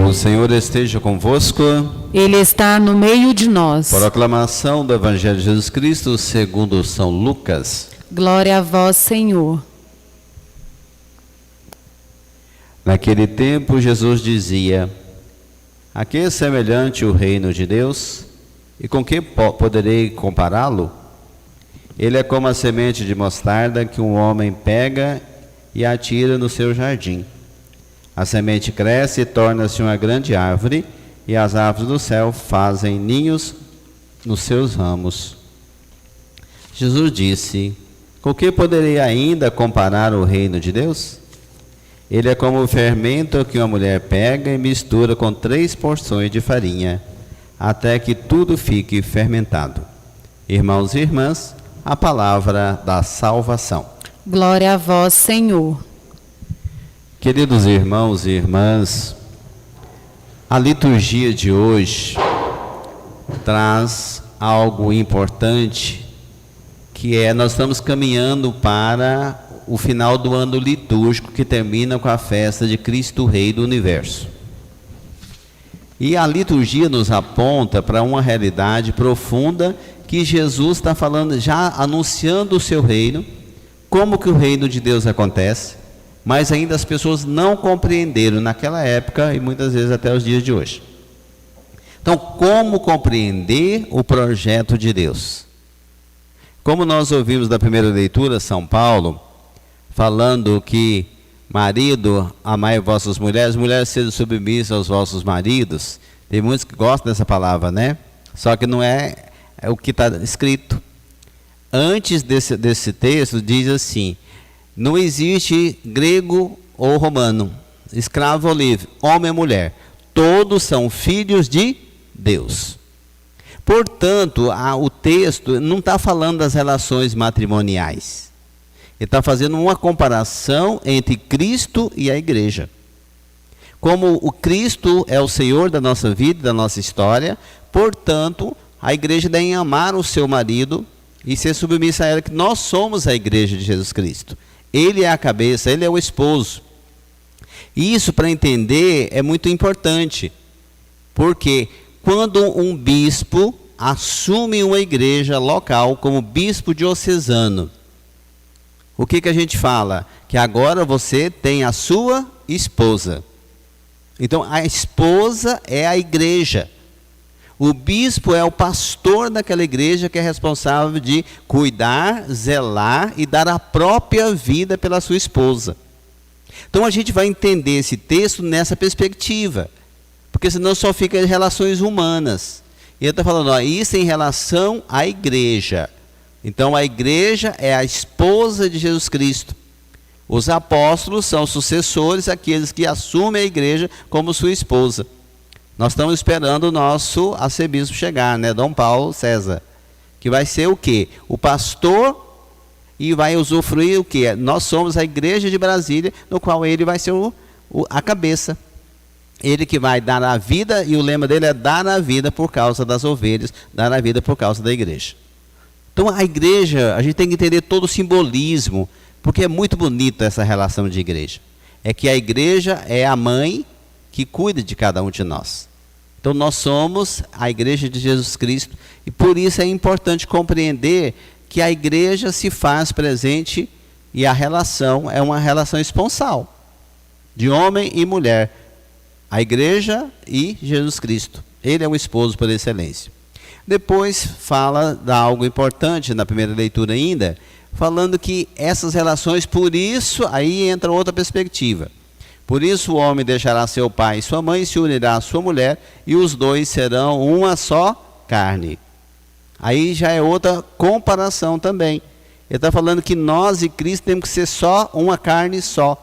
O Senhor esteja convosco. Ele está no meio de nós. Proclamação do Evangelho de Jesus Cristo segundo São Lucas. Glória a vós, Senhor. Naquele tempo Jesus dizia: a que é semelhante o reino de Deus? E com que poderei compará-lo? Ele é como a semente de mostarda que um homem pega e atira no seu jardim. A semente cresce e torna-se uma grande árvore, e as aves do céu fazem ninhos nos seus ramos. Jesus disse: com que poderei ainda comparar o reino de Deus? Ele é como o fermento que uma mulher pega e mistura com 3 porções de farinha, até que tudo fique fermentado. Irmãos e irmãs, a palavra da salvação. Glória a vós, Senhor. Queridos irmãos e irmãs, a liturgia de hoje traz algo importante, que é, nós estamos caminhando para o final do ano litúrgico, que termina com a festa de Cristo Rei do Universo. E a liturgia nos aponta para uma realidade profunda que Jesus está falando, já anunciando o seu reino, como que o reino de Deus acontece, mas ainda as pessoas não compreenderam naquela época e muitas vezes até os dias de hoje. Então, como compreender o projeto de Deus? Como nós ouvimos da primeira leitura, São Paulo, falando que marido, amai vossas mulheres, mulheres sejam submissas aos vossos maridos. Tem muitos que gostam dessa palavra, né? Só que não é o que está escrito. Antes desse texto diz assim: não existe grego ou romano, escravo ou livre, homem ou mulher, todos são filhos de Deus. Portanto, o texto não está falando das relações matrimoniais. Ele está fazendo uma comparação entre Cristo e a igreja. Como o Cristo é o Senhor da nossa vida, da nossa história, portanto, a igreja deve amar o seu marido e ser submissa a ela, que nós somos a igreja de Jesus Cristo. Ele é a cabeça, ele é o esposo. E isso, para entender, é muito importante. Porque quando um bispo assume uma igreja local como bispo diocesano, o que a gente fala? Que agora você tem a sua esposa. Então, a esposa é a igreja. O bispo é o pastor daquela igreja, que é responsável de cuidar, zelar e dar a própria vida pela sua esposa. Então, a gente vai entender esse texto nessa perspectiva, porque senão só fica em relações humanas. E ele está falando, isso em relação à igreja. Então, a igreja é a esposa de Jesus Cristo. Os apóstolos são sucessores, aqueles que assumem a igreja como sua esposa. Nós estamos esperando o nosso arcebispo chegar, né? Dom Paulo César. Que vai ser o quê? O pastor, e vai usufruir o quê? Nós somos a igreja de Brasília, no qual ele vai ser a cabeça. Ele que vai dar a vida, e o lema dele é dar a vida por causa das ovelhas, dar a vida por causa da igreja. Então, a igreja, a gente tem que entender todo o simbolismo, porque é muito bonita essa relação de igreja. É que a igreja é a mãe que cuida de cada um de nós. Então, nós somos a igreja de Jesus Cristo, e por isso é importante compreender que a igreja se faz presente, e a relação é uma relação esponsal, de homem e mulher. A igreja e Jesus Cristo. Ele é o esposo por excelência. Depois fala de algo importante na primeira leitura ainda, falando que essas relações, por isso, aí entra outra perspectiva. Por isso o homem deixará seu pai e sua mãe, se unirá à sua mulher, e os dois serão uma só carne. Aí já é outra comparação também. Ele está falando que nós e Cristo temos que ser só uma carne só.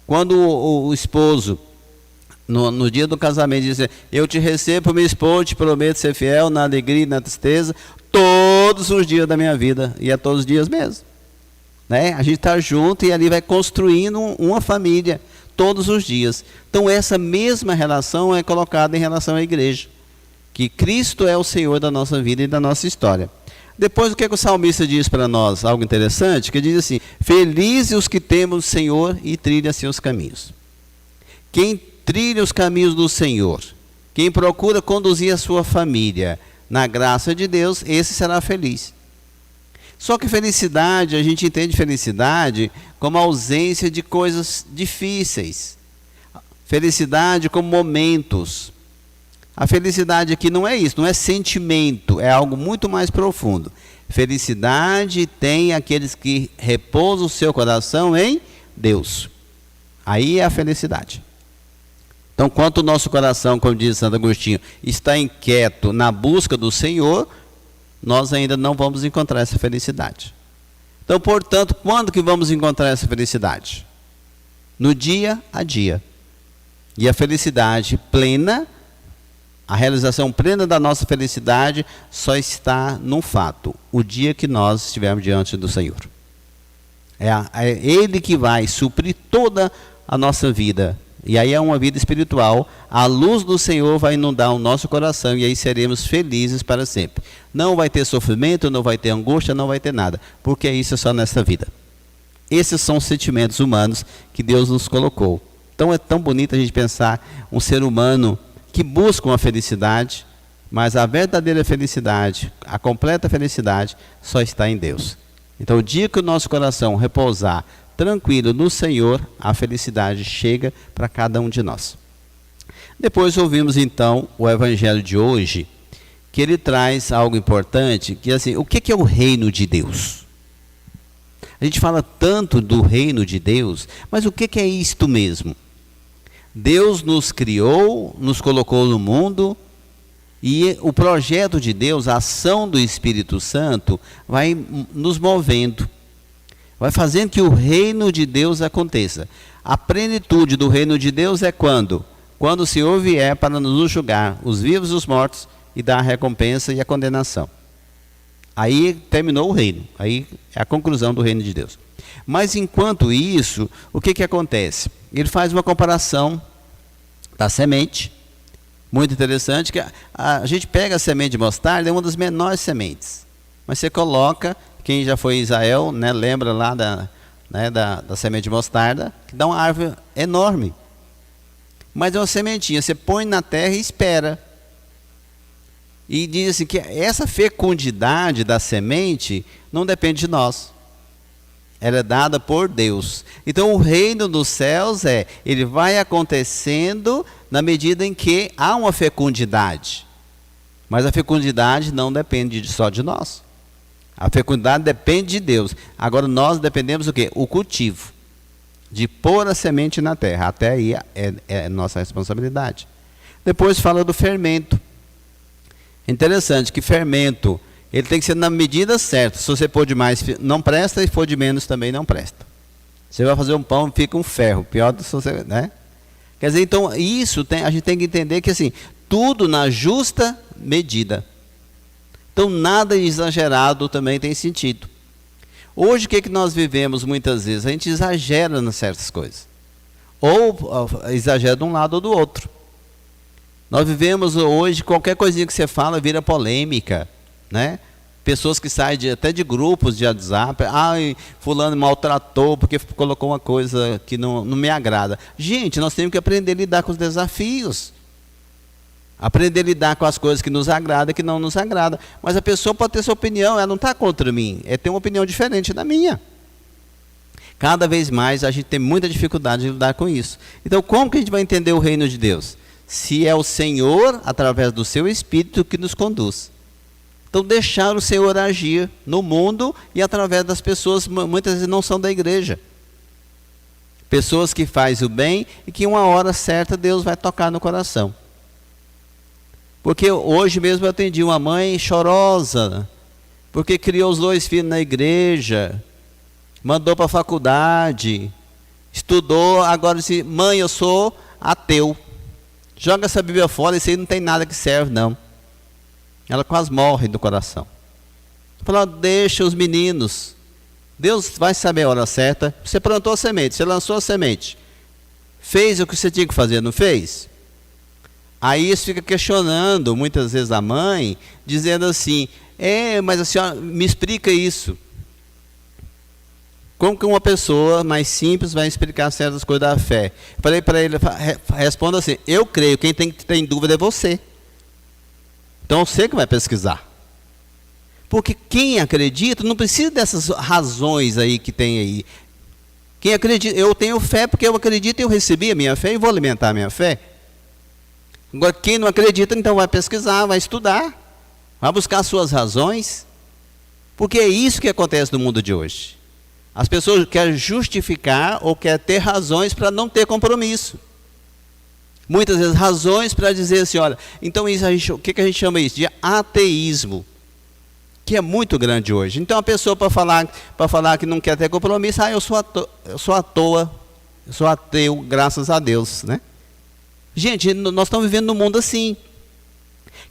Quando o esposo, no dia do casamento, diz: eu te recebo, minha esposa, te prometo ser fiel na alegria e na tristeza, todos os dias da minha vida, e é todos os dias mesmo. Né? A gente está junto e ali vai construindo uma família, todos os dias. Então, essa mesma relação é colocada em relação à igreja, que Cristo é o Senhor da nossa vida e da nossa história. Depois, o que o salmista diz para nós? Algo interessante, que diz assim: felizes os que temem o Senhor e trilham seus caminhos. Quem trilha os caminhos do Senhor, quem procura conduzir a sua família na graça de Deus, esse será feliz. Só que felicidade, a gente entende felicidade como ausência de coisas difíceis. Felicidade como momentos. A felicidade aqui não é isso, não é sentimento, é algo muito mais profundo. Felicidade tem aqueles que repousam o seu coração em Deus. Aí é a felicidade. Então, quanto o nosso coração, como diz Santo Agostinho, está inquieto na busca do Senhor, nós ainda não vamos encontrar essa felicidade. Então, portanto, quando que vamos encontrar essa felicidade? No dia a dia. E a felicidade plena, a realização plena da nossa felicidade só está num fato: o dia que nós estivermos diante do Senhor. É Ele que vai suprir toda a nossa vida. E aí é uma vida espiritual. A luz do Senhor vai inundar o nosso coração e aí seremos felizes para sempre. Não vai ter sofrimento, não vai ter angústia, não vai ter nada, porque isso é só nessa vida. Esses são os sentimentos humanos que Deus nos colocou. Então é tão bonito a gente pensar um ser humano que busca uma felicidade, mas a verdadeira felicidade, a completa felicidade, só está em Deus. Então o dia que o nosso coração repousar tranquilo no Senhor, a felicidade chega para cada um de nós. Depois ouvimos então o Evangelho de hoje, que ele traz algo importante, que assim, o que é o reino de Deus? A gente fala tanto do reino de Deus, mas o que é isto mesmo? Deus nos criou, nos colocou no mundo, e o projeto de Deus, a ação do Espírito Santo, vai nos movendo, vai fazendo que o reino de Deus aconteça. A plenitude do reino de Deus é quando? Quando o Senhor vier para nos julgar, os vivos e os mortos, e dar a recompensa e a condenação. Aí terminou o reino, aí é a conclusão do reino de Deus. Mas enquanto isso, o que acontece? Ele faz uma comparação da semente, muito interessante, que a gente pega a semente de mostarda, é uma das menores sementes, mas você coloca, quem já foi em Israel, né, lembra lá da semente de mostarda, que dá uma árvore enorme, mas é uma sementinha, você põe na terra e espera, e diz assim, que essa fecundidade da semente não depende de nós, ela é dada por Deus. Então o reino dos céus ele vai acontecendo na medida em que há uma fecundidade. Mas a fecundidade não depende só de nós. A fecundidade depende de Deus. Agora nós dependemos do quê? O cultivo. De pôr a semente na terra. Até aí é nossa responsabilidade. Depois fala do fermento. Interessante que fermento, ele tem que ser na medida certa. Se você pôr demais, não presta, e for de menos também não presta. Você vai fazer um pão, fica um ferro. Pior do que você, né? Quer dizer, então, isso a gente tem que entender que assim, tudo na justa medida. Então, nada exagerado também tem sentido. Hoje, o que nós vivemos muitas vezes? A gente exagera em certas coisas. Ou exagera de um lado ou do outro. Nós vivemos hoje, qualquer coisinha que você fala vira polêmica, né? Pessoas que saem até de grupos de WhatsApp, fulano maltratou porque colocou uma coisa que não me agrada. Gente, nós temos que aprender a lidar com os desafios. Aprender a lidar com as coisas que nos agradam e que não nos agradam. Mas a pessoa pode ter sua opinião, ela não está contra mim, tem uma opinião diferente da minha. Cada vez mais a gente tem muita dificuldade de lidar com isso. Então, como que a gente vai entender o reino de Deus? Se é o Senhor, através do seu Espírito, que nos conduz. Então, deixar o Senhor agir no mundo e através das pessoas, muitas vezes não são da igreja. Pessoas que fazem o bem e que uma hora certa Deus vai tocar no coração. Porque hoje mesmo eu atendi uma mãe chorosa, porque criou os 2 filhos na igreja, mandou para a faculdade, estudou, agora disse, mãe, eu sou ateu. Joga essa Bíblia fora, isso aí não tem nada que serve, não. Ela quase morre do coração. Falou, deixa os meninos. Deus vai saber a hora certa. Você plantou a semente, você lançou a semente. Fez o que você tinha que fazer, não fez? Aí isso fica questionando, muitas vezes, a mãe, dizendo assim, mas a senhora me explica isso. Como que uma pessoa mais simples vai explicar certas coisas da fé? Eu falei para ele, responda assim, eu creio, quem tem dúvida é você. Então você que vai pesquisar. Porque quem acredita não precisa dessas razões aí que tem aí. Quem acredita, eu tenho fé porque eu acredito e eu recebi a minha fé e vou alimentar a minha fé. Agora quem não acredita, então vai pesquisar, vai estudar, vai buscar suas razões. Porque é isso que acontece no mundo de hoje. As pessoas querem justificar ou querem ter razões para não ter compromisso. Muitas vezes razões para dizer assim, olha, então isso o que a gente chama isso? De ateísmo, que é muito grande hoje. Então a pessoa para falar que não quer ter compromisso, eu sou ateu, graças a Deus, né? Gente, nós estamos vivendo num mundo assim.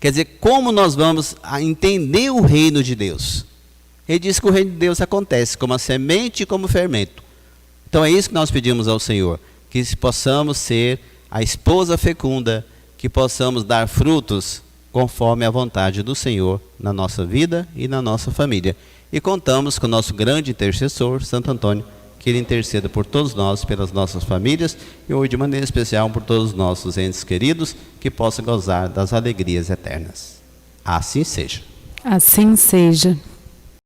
Quer dizer, como nós vamos entender o reino de Deus? Ele diz que o reino de Deus acontece como a semente e como o fermento. Então é isso que nós pedimos ao Senhor, que possamos ser a esposa fecunda, que possamos dar frutos conforme a vontade do Senhor na nossa vida e na nossa família. E contamos com o nosso grande intercessor, Santo Antônio, que ele interceda por todos nós, pelas nossas famílias e hoje de maneira especial por todos os nossos entes queridos, que possam gozar das alegrias eternas. Assim seja. Assim seja.